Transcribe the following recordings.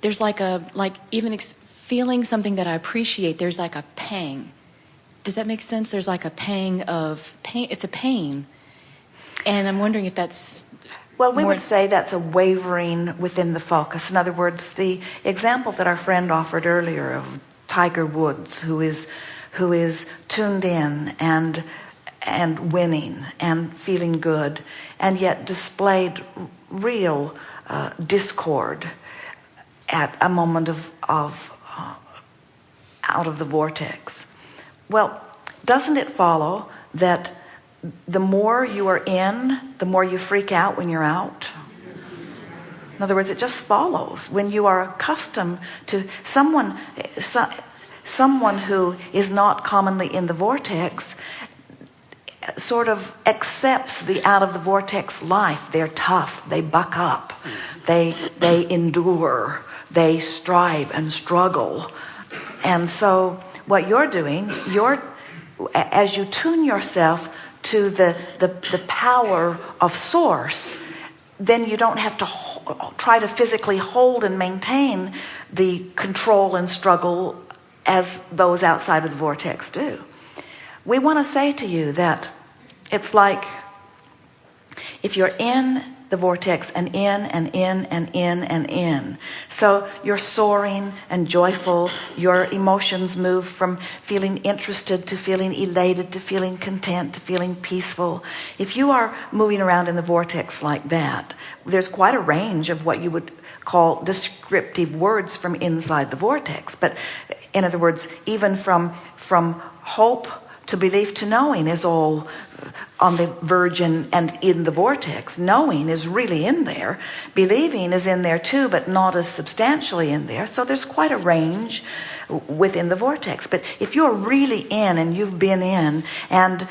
there's like feeling something that I appreciate, there's like a pang. Does that make sense? There's like a pang of pain. It's a pain. And I'm wondering if that's... Well, we would say that's a wavering within the focus. In other words, the example that our friend offered earlier of Tiger Woods, who is tuned in and winning and feeling good, and yet displayed real discord at a moment of out of the vortex. Well, doesn't it follow that the more you are in, the more you freak out when you're out? In other words, it just follows. When you are accustomed to someone who is not commonly in the vortex, sort of accepts the out of the vortex life. They're tough, they buck up, they endure, they strive and struggle. And so what you're doing, as you tune yourself to the power of source, then you don't have to try to physically hold and maintain the control and struggle as those outside of the vortex do. We want to say to you that it's like if you're in the vortex and in and in and in and in. So you're soaring and joyful. Your emotions move from feeling interested to feeling elated to feeling content to feeling peaceful. If you are moving around in the vortex like that, there's quite a range of what you would call descriptive words from inside the vortex. But in other words, even from hope to belief to knowing is all on the verge and in the vortex. Knowing is really in there. Believing is in there too, but not as substantially in there. So there's quite a range within the vortex. But if you're really in and you've been in and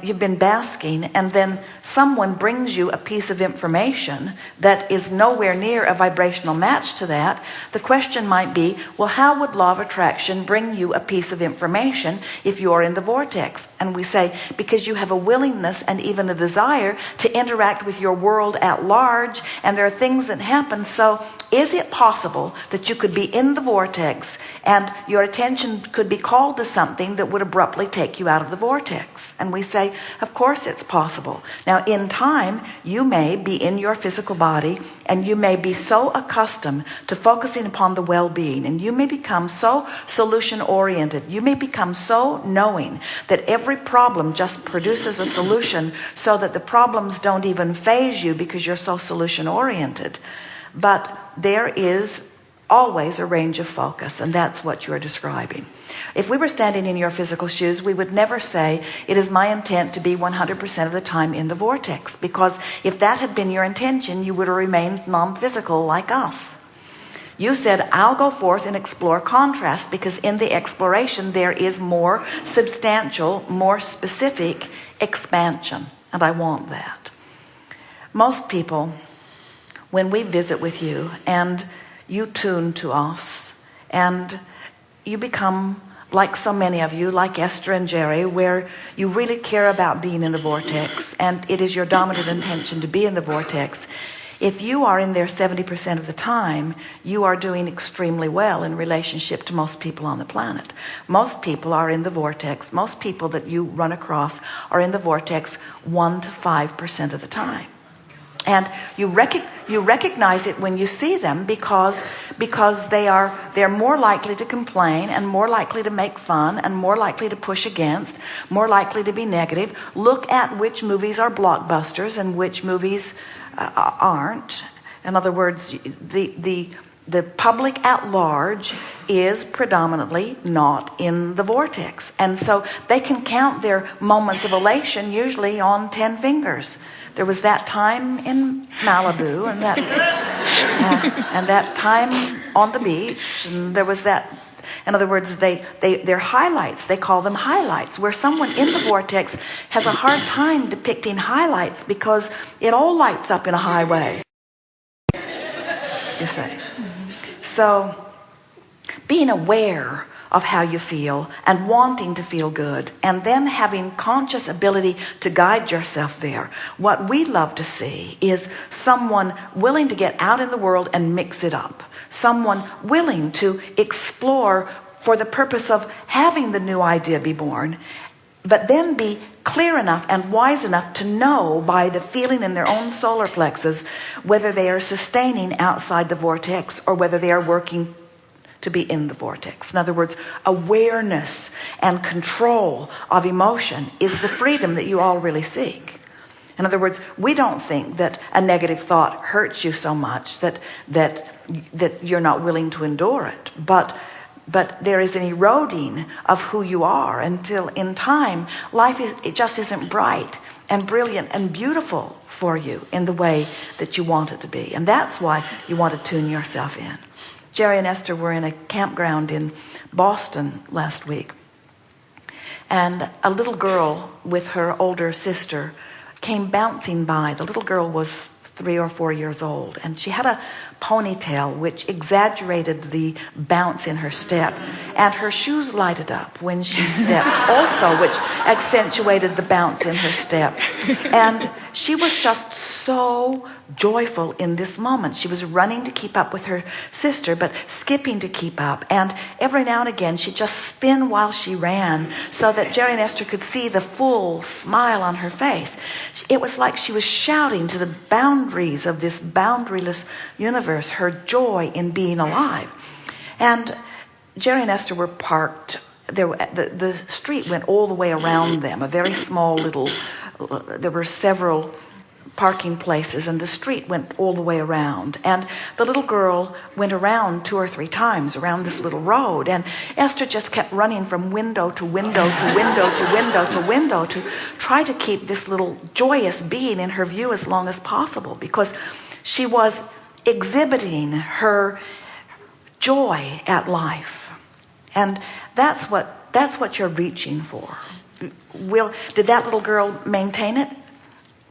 you've been basking, and then someone brings you a piece of information that is nowhere near a vibrational match to that, the question might be, well, how would law of attraction bring you a piece of information if you're in the vortex? And we say, because you have a willingness and even a desire to interact with your world at large, and there are things that happen. So is it possible that you could be in the vortex and your attention could be called to something that would abruptly take you out of the vortex? And we say, of course it's possible. Now, in time, you may be in your physical body and you may be so accustomed to focusing upon the well-being, and you may become so solution-oriented, you may become so knowing that every problem just produces a solution so that the problems don't even faze you because you're so solution-oriented. But there is always a range of focus, and that's what you're describing. If we were standing in your physical shoes, we would never say, it is my intent to be 100% of the time in the vortex, because if that had been your intention, you would have remained non-physical like us. You said, I'll go forth and explore contrast, because in the exploration there is more substantial, more specific expansion, and I want that. Most people, when we visit with you and you tune to us and you become like so many of you, like Esther and Jerry, where you really care about being in the vortex and it is your dominant intention to be in the vortex, if you are in there 70% of the time, you are doing extremely well in relationship to most people on the planet. Most people are in the vortex. Most people that you run across are in the vortex 1 to 5% of the time. And you recognize it when you see them because they're more likely to complain and more likely to make fun and more likely to push against, more likely to be negative. Look at which movies are blockbusters and which movies aren't. In other words, the public at large is predominantly not in the vortex, and so they can count their moments of elation usually on 10 fingers. There was that time in Malibu and that time on the beach, and there was that. In other words, they're highlights. They call them highlights, where someone in the vortex has a hard time depicting highlights because it all lights up in a high way. You say. So being aware of how you feel and wanting to feel good, and then having conscious ability to guide yourself there. What we love to see is someone willing to get out in the world and mix it up. Someone willing to explore for the purpose of having the new idea be born, but then be clear enough and wise enough to know by the feeling in their own solar plexus whether they are sustaining outside the vortex or whether they are working to be in the vortex. In other words, awareness and control of emotion is the freedom that you all really seek. In other words, we don't think that a negative thought hurts you so much that you're not willing to endure it. But there is an eroding of who you are until in time, it just isn't bright and brilliant and beautiful for you in the way that you want it to be. And that's why you want to tune yourself in. Jerry and Esther were in a campground in Boston last week. And a little girl with her older sister came bouncing by. The little girl was 3 or 4 years old, and she had a ponytail which exaggerated the bounce in her step, and her shoes lighted up when she stepped also, which accentuated the bounce in her step. And she was just so joyful in this moment. She was running to keep up with her sister, but skipping to keep up, and every now and again she'd just spin while she ran so that Jerry and Esther could see the full smile on her face. It was like she was shouting to the boundaries of this boundaryless universe her joy in being alive. And Jerry and Esther were parked there. The street went all the way around them, a very small little, there were several parking places, and the street went all the way around, and the little girl went around 2 or 3 times around this little road, and Esther just kept running from window to window to window to window to window to try to keep this little joyous being in her view as long as possible, because she was exhibiting her joy at life. And that's what you're reaching for. Did that little girl maintain it?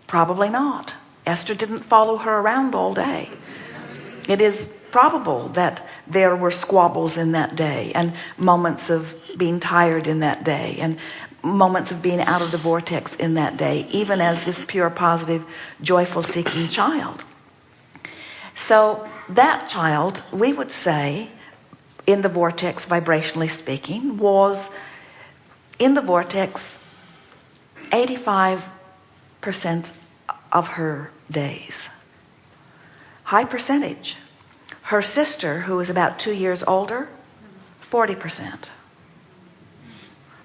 Probably not. Esther didn't follow her around all day. It is probable that there were squabbles in that day, and moments of being tired in that day, and moments of being out of the vortex in that day, even as this pure, positive, joyful, seeking child. So that child, we would say, in the vortex, vibrationally speaking, was in the vortex 85% of her days. High percentage. Her sister, who was about 2 years older, 40%.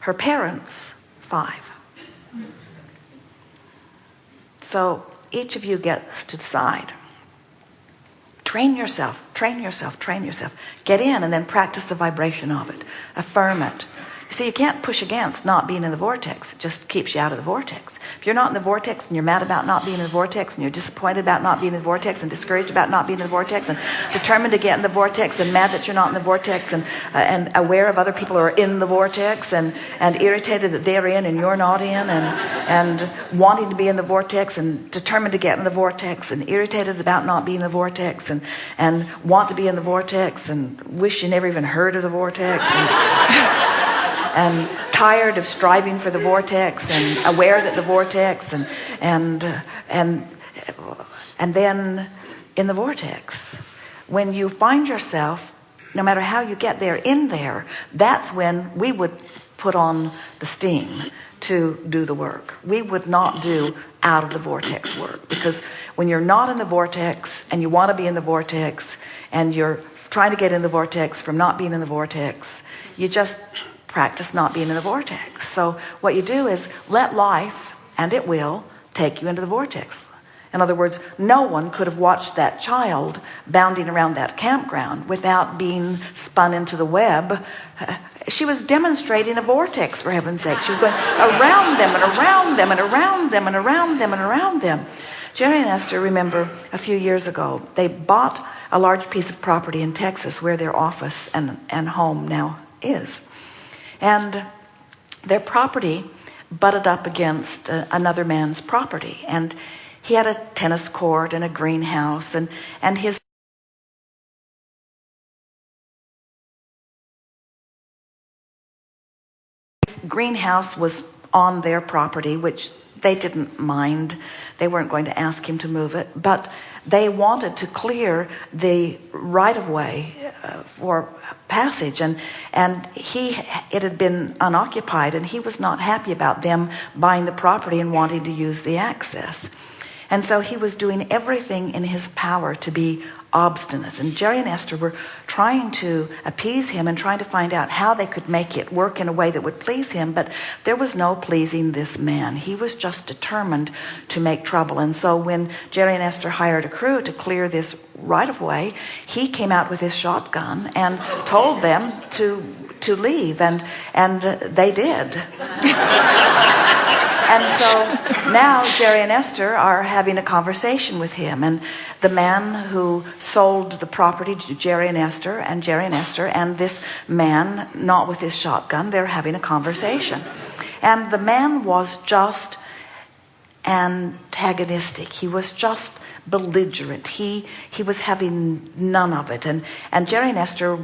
Her parents, 5%. So each of you gets to decide. Train yourself, train yourself, train yourself. Get in and then practice the vibration of it. Affirm it. See, you can't push against not being in the vortex. It just keeps you out of the vortex. If you're not in the vortex and you're mad about not being in the vortex, and you're disappointed about not being in the vortex, and discouraged about not being in the vortex, and determined to get in the vortex, and mad that you're not in the vortex, and aware of other people who are in the vortex, and irritated that they're in and you're not in, and wanting to be in the vortex, and determined to get in the vortex, and irritated about not being in the vortex, and want to be in the vortex, and wish you never even heard of the vortex, and tired of striving for the vortex, and aware that the vortex, and then in the vortex. When you find yourself, no matter how you get there, in there, that's when we would put on the steam to do the work. We would not do out of the vortex work, because when you're not in the vortex and you want to be in the vortex, and you're trying to get in the vortex from not being in the vortex, you just practice not being in the vortex. So what you do is let life, and it will, take you into the vortex. In other words, no one could have watched that child bounding around that campground without being spun into the web. She was demonstrating a vortex, for heaven's sake. She was going around them and around them and around them and around them and around them. Jerry and Esther, remember, a few years ago, they bought a large piece of property in Texas where their office and home now is. And their property butted up against another man's property. And he had a tennis court and a greenhouse, and his greenhouse was on their property, which they didn't mind. They weren't going to ask him to move it, but they wanted to clear the right-of-way for passage, and it had been unoccupied, and he was not happy about them buying the property and wanting to use the access. And so he was doing everything in his power to be obstinate. And Jerry and Esther were trying to appease him and trying to find out how they could make it work in a way that would please him. But there was no pleasing this man. He was just determined to make trouble. And so when Jerry and Esther hired a crew to clear this right-of-way, he came out with his shotgun and told them to leave. And they did. And so now Jerry and Esther are having a conversation with him. And the man who sold the property to Jerry and Esther and this man, not with his shotgun, they're having a conversation. And the man was just antagonistic. He was just belligerent. He was having none of it. And Jerry and Esther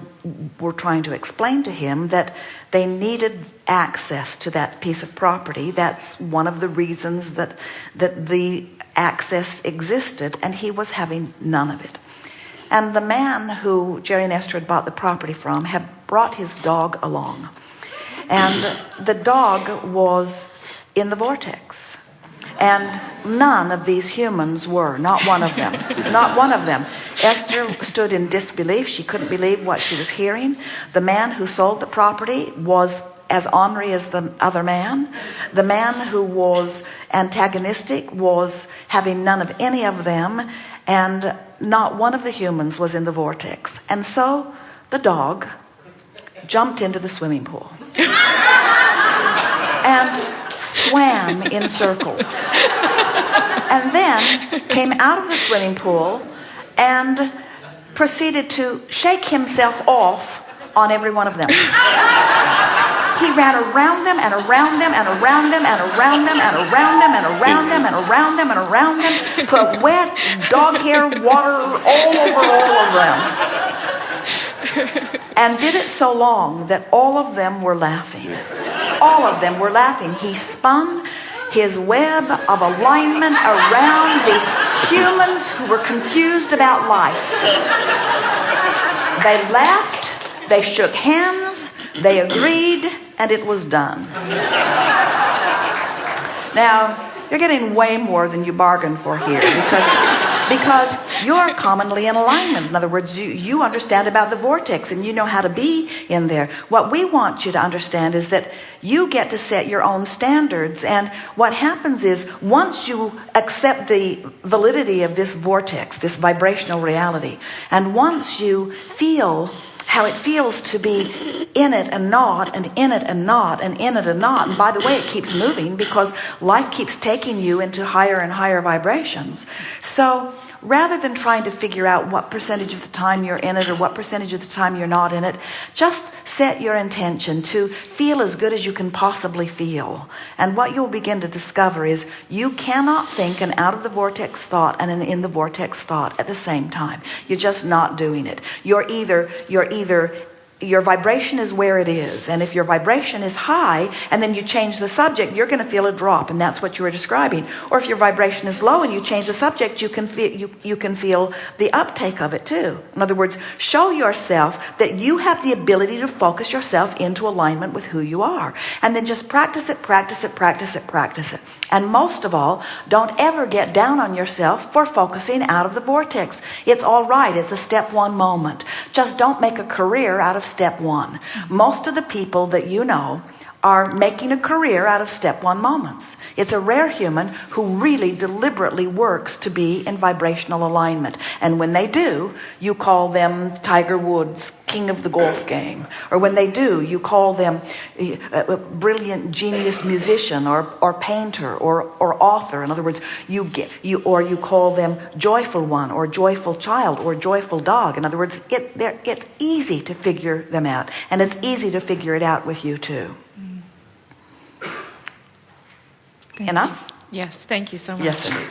were trying to explain to him that they needed access to that piece of property. That's one of the reasons that the access existed, and he was having none of it. And the man who Jerry and Esther had bought the property from had brought his dog along. And the dog was in the vortex. And none of these humans were, not one of them, not one of them. Esther stood in disbelief. She couldn't believe what she was hearing. The man who sold the property was as ornery as the other man. The man who was antagonistic was having none of any of them, and not one of the humans was in the vortex. And so the dog jumped into the swimming pool and swam in circles, and then came out of the swimming pool and proceeded to shake himself off on every one of them. He ran around them and around them and around them and around them and around them and around them and around them and around them, put wet dog hair water all over them, and did it so long that all of them were laughing. All of them were laughing. He spun his web of alignment around these humans who were confused about life. They laughed, they shook hands, they agreed, and it was done. Now, you're getting way more than you bargained for here, because you're commonly in alignment. In other words, you understand about the vortex and you know how to be in there. What we want you to understand is that you get to set your own standards, and what happens is once you accept the validity of this vortex, this vibrational reality, and once you feel how it feels to be in it and not, and in it and not, and in it and not. And by the way, it keeps moving because life keeps taking you into higher and higher vibrations. So rather than trying to figure out what percentage of the time you're in it or what percentage of the time you're not in it, just set your intention to feel as good as you can possibly feel. And what you'll begin to discover is you cannot think an out of the vortex thought and an in the vortex thought at the same time. You're just not doing it. Your vibration is where it is, and if your vibration is high and then you change the subject, you're going to feel a drop, and that's what you were describing. Or if your vibration is low and you change the subject, you can feel the uptake of it too. In other words, show yourself that you have the ability to focus yourself into alignment with who you are, and then just practice it, practice it, practice it, practice it. And most of all, don't ever get down on yourself for focusing out of the vortex. It's all right. It's a step one moment. Just don't make a career out of step one. Most of the people that you know are making a career out of step one moments. It's a rare human who really deliberately works to be in vibrational alignment. And when they do, you call them Tiger Woods, king of the golf game. Or when they do, you call them a brilliant genius musician or painter or author. In other words, you call them joyful one or joyful child or joyful dog. In other words, it's easy to figure them out. And it's easy to figure it out with you too. Thank Enough? you. Yes, thank you so much. Yes, indeed.